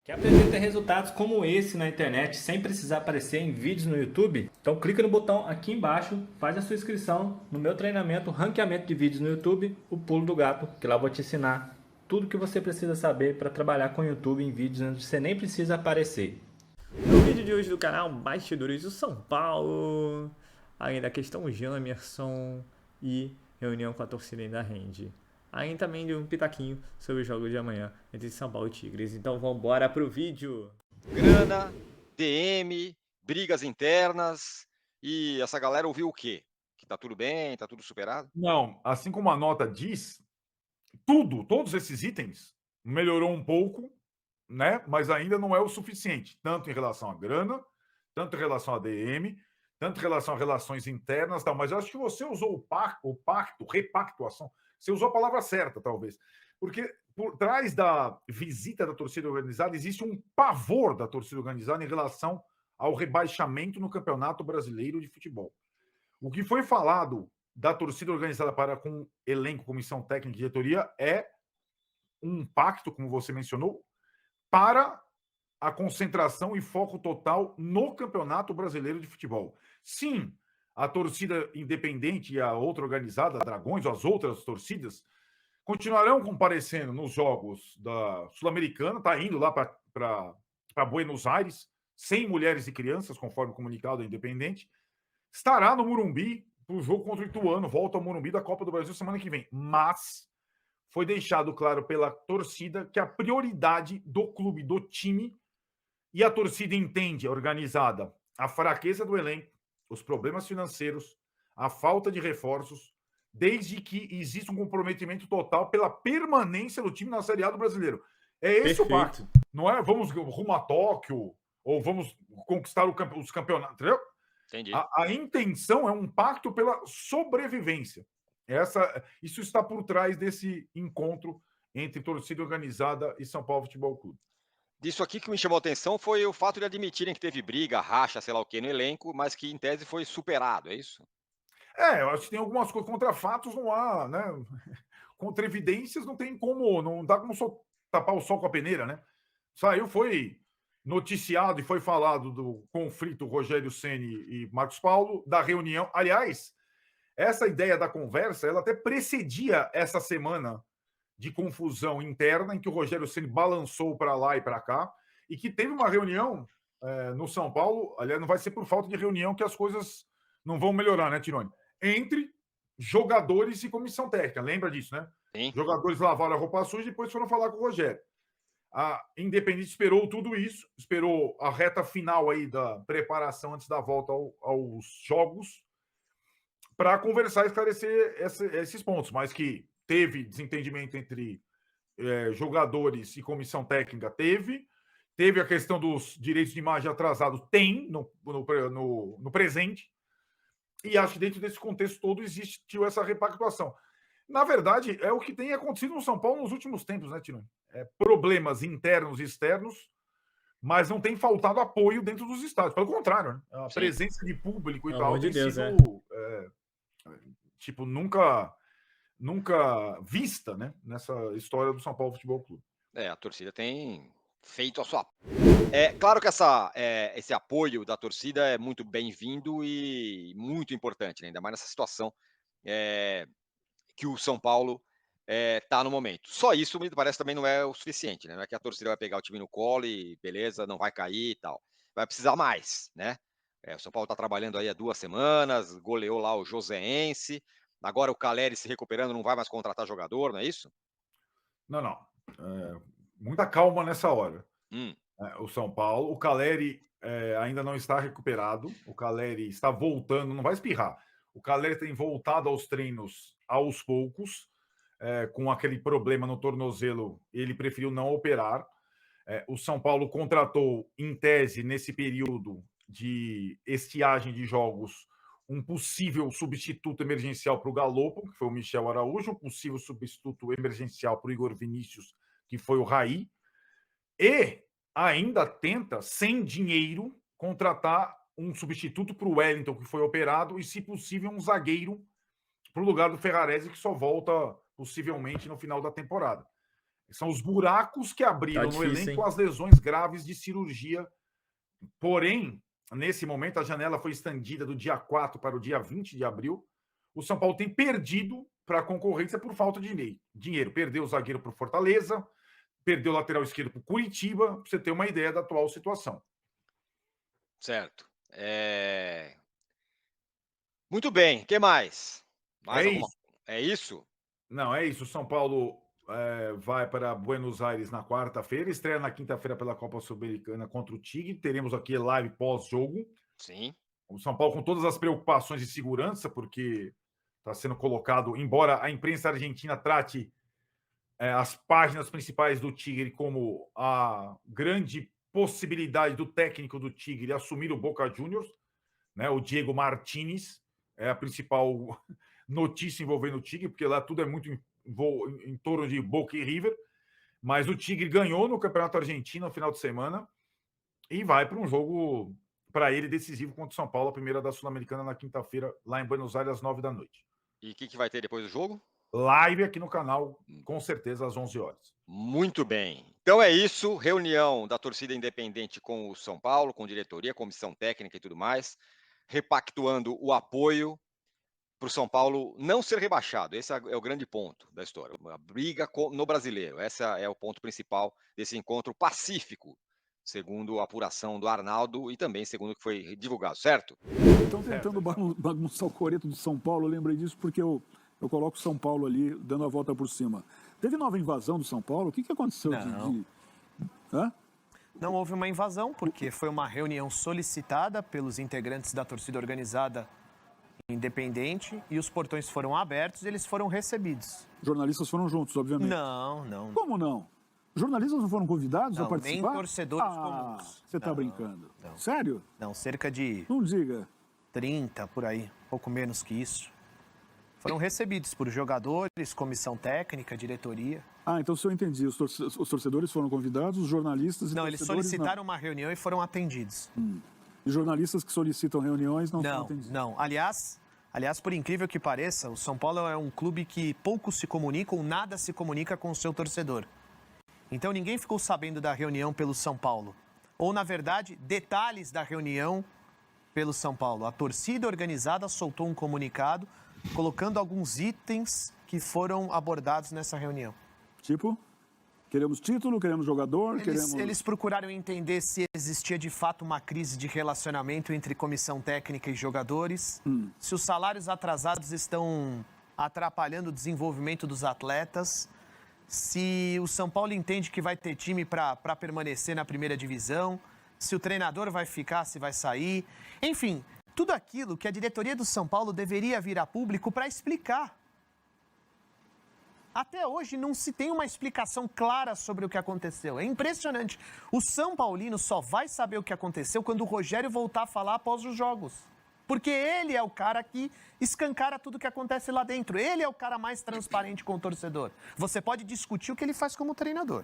Quer aprender a ter resultados como esse na internet sem precisar aparecer em vídeos no YouTube? Então clica no botão aqui embaixo, faz a sua inscrição no meu treinamento Ranqueamento de Vídeos no YouTube, o Pulo do Gato, que lá eu vou te ensinar tudo o que você precisa saber para trabalhar com o YouTube em vídeos onde você nem precisa aparecer. No vídeo de hoje do canal, bastidores do São Paulo, além da questão Jamerson e reunião com a torcida ainda rende. Além também de um pitaquinho sobre o jogo de amanhã entre São Paulo e Tigres. Então vambora pro vídeo! Grana, DM, brigas internas e essa galera ouviu o quê? Que tá tudo bem, tá tudo superado? Não, assim como a nota diz, todos esses itens melhorou um pouco, né? Mas ainda não é o suficiente, tanto em relação à grana, tanto em relação à DM, tanto em relação a relações internas, tal. Mas eu acho que você usou o pacto, repactuação. Você usou a palavra certa, talvez, porque por trás da visita da torcida organizada existe um pavor da torcida organizada em relação ao rebaixamento no Campeonato Brasileiro de Futebol. O que foi falado da torcida organizada para com elenco, comissão técnica e diretoria é um pacto, como você mencionou, para a concentração e foco total no Campeonato Brasileiro de Futebol. Sim, a torcida independente e a outra organizada, a Dragões, ou as outras torcidas, continuarão comparecendo nos jogos da Sul-Americana, está indo lá para Buenos Aires, sem mulheres e crianças, conforme o comunicado da Independente, estará no Morumbi para o jogo contra o Ituano, volta ao Morumbi da Copa do Brasil semana que vem. Mas foi deixado claro pela torcida que a prioridade do clube, do time, e a torcida entende, organizada, a fraqueza do elenco, os problemas financeiros, a falta de reforços, desde que exista um comprometimento total pela permanência do time na Série A do Brasileiro. É esse o pacto. Não é vamos rumo a Tóquio ou vamos conquistar os campeonatos, entendeu? Entendi. A intenção é um pacto pela sobrevivência. Isso está por trás desse encontro entre torcida organizada e São Paulo Futebol Clube. Disso aqui que me chamou a atenção foi o fato de admitirem que teve briga, racha, sei lá o que no elenco, mas que em tese foi superado, é isso? Eu acho que tem algumas coisas contra fatos, não há, né? Contra evidências não tem como, não dá como só tapar o sol com a peneira, né? Saiu, foi noticiado e foi falado do conflito Rogério Ceni e Marcos Paulo, da reunião. Aliás, essa ideia da conversa, ela até precedia essa semana de confusão interna em que o Rogério Ceni balançou para lá e para cá e que teve uma reunião no São Paulo. Aliás, não vai ser por falta de reunião que as coisas não vão melhorar, né, Tironi? Entre jogadores e comissão técnica. Lembra disso, né? Sim. Jogadores lavaram a roupa suja e depois foram falar com o Rogério. A Independente esperou tudo isso, esperou a reta final aí da preparação antes da volta aos jogos para conversar e esclarecer esses pontos, mas que teve desentendimento entre jogadores e comissão técnica, teve a questão dos direitos de imagem atrasados, tem no presente, e acho que dentro desse contexto todo existiu essa repactuação. Na verdade, é o que tem acontecido no São Paulo nos últimos tempos, né, Tironi? Problemas internos e externos, mas não tem faltado apoio dentro dos estádios. Pelo contrário, né? A presença de público e Pelo tal amor de tem Deus, sido nunca vista, né, nessa história do São Paulo Futebol Clube. A torcida tem feito a sua. É claro que esse apoio da torcida é muito bem-vindo e muito importante, né? Ainda mais nessa situação que o São Paulo tá no momento. Só isso me parece também não é o suficiente, né? Não é que a torcida vai pegar o time no colo e beleza, não vai cair e tal. Vai precisar mais, né? O São Paulo está trabalhando aí há 2 semanas, goleou lá o Joseense. Agora o Caleri se recuperando, não vai mais contratar jogador, não é isso? Não. Muita calma nessa hora. Hum. O São Paulo, o Caleri ainda não está recuperado, o Caleri está voltando, não vai espirrar. O Caleri tem voltado aos treinos aos poucos, com aquele problema no tornozelo, ele preferiu não operar. O São Paulo contratou, em tese, nesse período de estiagem de jogos, um possível substituto emergencial para o Galopo, que foi o Michel Araújo, um possível substituto emergencial para o Igor Vinícius, que foi o Raí, e ainda tenta, sem dinheiro, contratar um substituto para o Wellington, que foi operado, e, se possível, um zagueiro para o lugar do Ferrarese, que só volta possivelmente no final da temporada. São os buracos que abriram Tá no difícil, elenco hein? as lesões graves de cirurgia. Porém, nesse momento, a janela foi estendida do dia 4 para o dia 20 de abril. O São Paulo tem perdido para a concorrência por falta de dinheiro. Perdeu o zagueiro para o Fortaleza, perdeu o lateral esquerdo para o Curitiba, para você ter uma ideia da atual situação. Certo. Muito bem, o que mais? É isso? Não, é isso. O São Paulo vai para Buenos Aires na quarta-feira, estreia na quinta-feira pela Copa Sul-Americana contra o Tigre. Teremos aqui live pós-jogo. Sim. O São Paulo com todas as preocupações de segurança, porque está sendo colocado, embora a imprensa argentina trate as páginas principais do Tigre como a grande possibilidade do técnico do Tigre assumir o Boca Juniors, né? O Diego Martínez é a principal notícia envolvendo o Tigre, porque lá tudo é muito em torno de Boca e River, mas o Tigre ganhou no Campeonato Argentino no final de semana e vai para um jogo, para ele, decisivo contra o São Paulo, a primeira da Sul-Americana na quinta-feira, lá em Buenos Aires, às 9 da noite. E o que vai ter depois do jogo? Live aqui no canal, com certeza, às 11 horas. Muito bem. Então é isso, reunião da torcida independente com o São Paulo, com diretoria, comissão técnica e tudo mais, repactuando o apoio para o São Paulo não ser rebaixado. Esse é o grande ponto da história. A briga no brasileiro. Esse é o ponto principal desse encontro pacífico, segundo a apuração do Arnaldo e também segundo o que foi divulgado, certo? Estão tentando bagunçar o coreto do São Paulo. Eu lembrei disso porque eu coloco o São Paulo ali dando a volta por cima. Teve nova invasão do São Paulo? O que aconteceu? Hã? Não houve uma invasão, porque foi uma reunião solicitada pelos integrantes da torcida organizada independente e os portões foram abertos e eles foram recebidos. Jornalistas foram juntos, obviamente. Não. Como não? Jornalistas não foram convidados a participar? Nem torcedores comuns. Você está brincando? Não. Sério? Não, cerca de Não diga. 30, por aí, pouco menos que isso. Foram recebidos por jogadores, comissão técnica, diretoria. Então se eu entendi, os torcedores foram convidados, os jornalistas e Não, eles torcedores solicitaram uma reunião e foram atendidos. E jornalistas que solicitam reuniões não são atendidos. Não. Aliás, por incrível que pareça, o São Paulo é um clube que pouco se comunica ou nada se comunica com o seu torcedor. Então ninguém ficou sabendo da reunião pelo São Paulo. Ou, na verdade, detalhes da reunião pelo São Paulo. A torcida organizada soltou um comunicado colocando alguns itens que foram abordados nessa reunião. Tipo? Queremos título, queremos jogador, Eles procuraram entender se existia de fato uma crise de relacionamento entre comissão técnica e jogadores, se os salários atrasados estão atrapalhando o desenvolvimento dos atletas, se o São Paulo entende que vai ter time para permanecer na primeira divisão, se o treinador vai ficar, se vai sair, enfim, tudo aquilo que a diretoria do São Paulo deveria vir a público para explicar. Até hoje não se tem uma explicação clara sobre o que aconteceu. É impressionante. O São Paulino só vai saber o que aconteceu quando o Rogério voltar a falar após os jogos. Porque ele é o cara que escancara tudo o que acontece lá dentro. Ele é o cara mais transparente com o torcedor. Você pode discutir o que ele faz como treinador.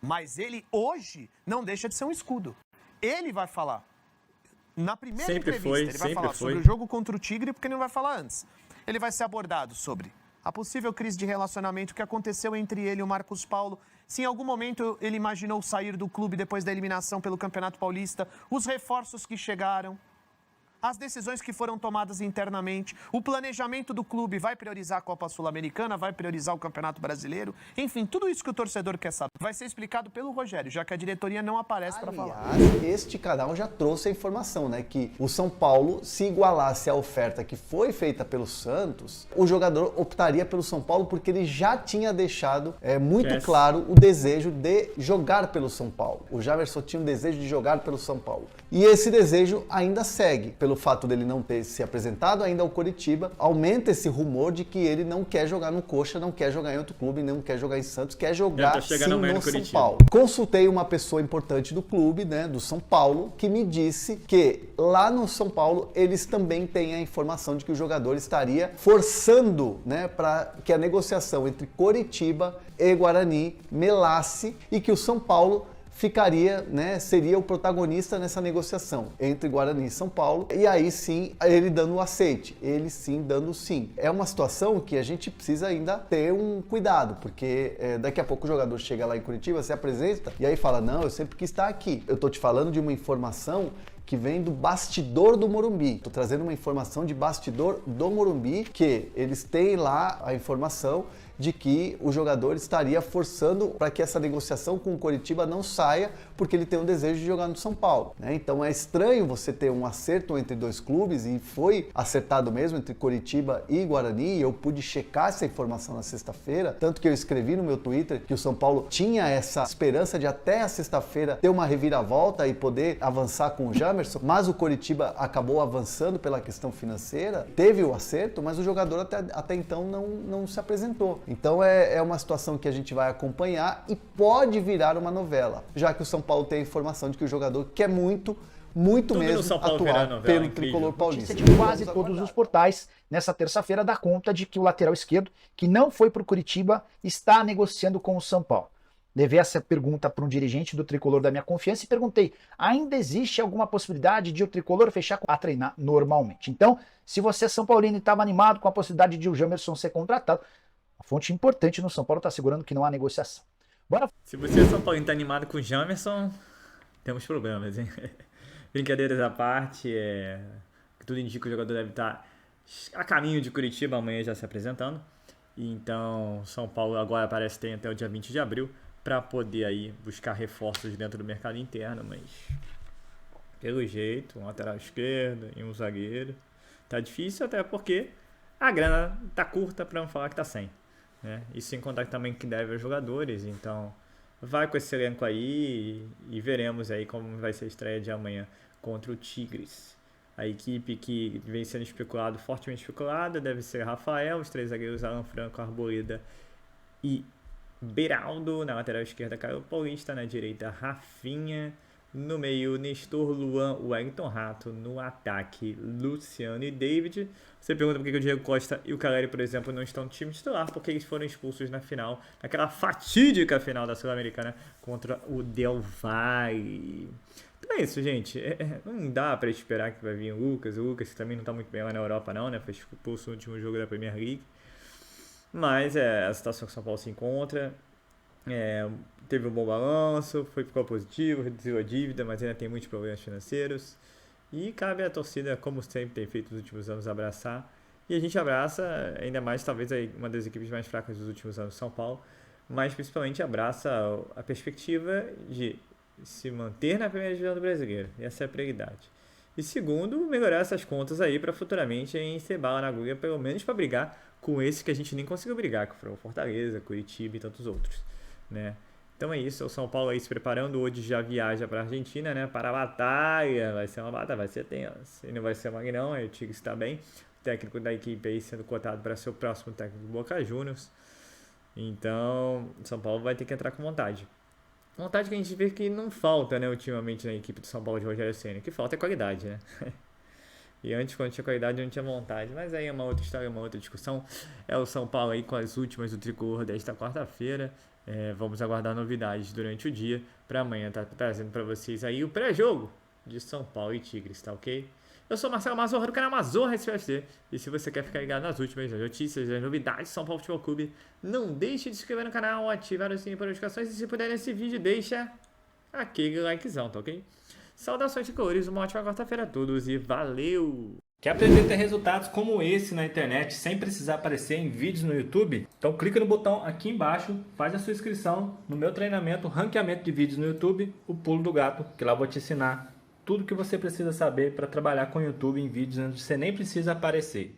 Mas ele, hoje, não deixa de ser um escudo. Ele vai falar. Na primeira entrevista, ele vai falar sobre o jogo contra o Tigre, porque ele não vai falar antes. Ele vai ser abordado sobre a possível crise de relacionamento que aconteceu entre ele e o Marcos Paulo. Se em algum momento ele imaginou sair do clube depois da eliminação pelo Campeonato Paulista, os reforços que chegaram, as decisões que foram tomadas internamente, o planejamento do clube vai priorizar a Copa Sul-Americana, vai priorizar o Campeonato Brasileiro, enfim, tudo isso que o torcedor quer saber vai ser explicado pelo Rogério, já que a diretoria não aparece para falar. Este canal já trouxe a informação, né, que o São Paulo, se igualasse à oferta que foi feita pelo Santos, o jogador optaria pelo São Paulo porque ele já tinha deixado muito claro o desejo de jogar pelo São Paulo. O Jamerson tinha um desejo de jogar pelo São Paulo. E esse desejo ainda segue, pelo fato dele não ter se apresentado ainda ao Coritiba, aumenta esse rumor de que ele não quer jogar no Coxa, não quer jogar em outro clube, não quer jogar em Santos, quer jogar sim no São Paulo. Consultei uma pessoa importante do clube, né, do São Paulo, que me disse que lá no São Paulo eles também têm a informação de que o jogador estaria forçando, né, para que a negociação entre Coritiba e Guarani melasse e que o São Paulo ficaria, né, seria o protagonista nessa negociação entre Guarani e São Paulo, e aí sim ele dando o aceite, ele sim dando o sim. É uma situação que a gente precisa ainda ter um cuidado, porque daqui a pouco o jogador chega lá em Curitiba, se apresenta e aí fala, não, eu sempre quis estar aqui. Eu tô te falando de uma informação que vem do bastidor do Morumbi. Estou trazendo uma informação de bastidor do Morumbi, que eles têm lá a informação de que o jogador estaria forçando para que essa negociação com o Coritiba não saia, porque ele tem o desejo de jogar no São Paulo, né? Então é estranho você ter um acerto entre dois clubes, e foi acertado mesmo entre Coritiba e Guarani. Eu pude checar essa informação na sexta-feira, tanto que eu escrevi no meu Twitter que o São Paulo tinha essa esperança de até a sexta-feira ter uma reviravolta e poder avançar com o Jamerson, mas o Coritiba acabou avançando pela questão financeira, teve o acerto, mas o jogador até então não se apresentou. Então é uma situação que a gente vai acompanhar e pode virar uma novela, já que o São Paulo tem a informação de que o jogador quer muito mesmo atuar pelo tricolor paulista. De quase todos os portais nessa terça-feira dá conta de que o lateral esquerdo, que não foi para o Curitiba, está negociando com o São Paulo. Levei essa pergunta para um dirigente do tricolor da minha confiança e perguntei: ainda existe alguma possibilidade de o tricolor fechar a treinar normalmente? Então, se você é São Paulino e estava animado com a possibilidade de o Jamerson ser contratado, uma fonte importante no São Paulo está assegurando que não há negociação. Bora. Se você é São Paulino e está animado com o Jamerson, temos problemas, hein? Brincadeiras à parte, tudo indica que o jogador deve estar a caminho de Curitiba amanhã já se apresentando. Então, São Paulo agora parece que tem até o dia 20 de abril para poder aí buscar reforços dentro do mercado interno, mas pelo jeito, um lateral esquerdo e um zagueiro tá difícil, até porque a grana tá curta, para não falar que tá sem, né? E sem contar também que deve aos jogadores. Então vai com esse elenco aí e veremos aí como vai ser a estreia de amanhã contra o Tigres. A equipe que vem sendo fortemente especulada, deve ser Rafael, os três zagueiros Alan Franco, Arboleda e Beraldo. Na lateral esquerda, Caio Paulista. Na direita, Rafinha. No meio, Nestor, Luan, Wellington Rato. No ataque, Luciano e David. Você pergunta por que o Diego Costa e o Caleri, por exemplo, não estão no time titular, porque eles foram expulsos na final, naquela fatídica final da Sul-Americana contra o Del Valle. Então é isso, gente. Não dá pra esperar que vai vir o Lucas. O Lucas que também não tá muito bem lá na Europa, não, né? Foi expulso no último jogo da Premier League. Mas a situação que o São Paulo se encontra. Teve um bom balanço, ficou positivo, reduziu a dívida, mas ainda tem muitos problemas financeiros. E cabe à torcida, como sempre tem feito nos últimos anos, abraçar. E a gente abraça, ainda mais, talvez, uma das equipes mais fracas dos últimos anos, São Paulo. Mas principalmente abraça a perspectiva de se manter na primeira divisão do brasileiro. E essa é a prioridade. E segundo, melhorar essas contas aí para futuramente ser bala na agulha, pelo menos para brigar com esse que a gente nem conseguiu brigar, que foram Fortaleza, Curitiba e tantos outros, né? Então é isso, o São Paulo aí se preparando, hoje já viaja para a Argentina, né? Para a batalha, vai ser uma batalha, vai ser tensa, e não vai ser mole não, o Tigre está bem, o técnico da equipe aí sendo cotado para ser o próximo técnico do Boca Juniors. Então, São Paulo vai ter que entrar com vontade. Vontade que a gente vê que não falta, né, ultimamente na equipe do São Paulo de Rogério Ceni. O que falta é qualidade, né? E antes, quando tinha qualidade, não tinha vontade. Mas aí é uma outra história, uma outra discussão. É o São Paulo aí com as últimas do tricolor desta quarta-feira. Vamos aguardar novidades durante o dia. Para amanhã tá trazendo para vocês aí o pré-jogo de São Paulo e Tigres, tá ok? Eu sou Marcelo Mazorra do canal Mazorra SPFC. E se você quer ficar ligado nas últimas notícias, as novidades do São Paulo Futebol Clube, não deixe de se inscrever no canal, ativar o sininho para notificações e se puder nesse vídeo, deixa aquele likezão, tá ok? Saudações de cores, uma ótima quarta-feira a todos e valeu! Quer aprender a ter resultados como esse na internet sem precisar aparecer em vídeos no YouTube? Então clica no botão aqui embaixo, faz a sua inscrição no meu treinamento Ranqueamento de Vídeos no YouTube, o Pulo do Gato, que lá eu vou te ensinar tudo que você precisa saber para trabalhar com o YouTube em vídeos onde você nem precisa aparecer.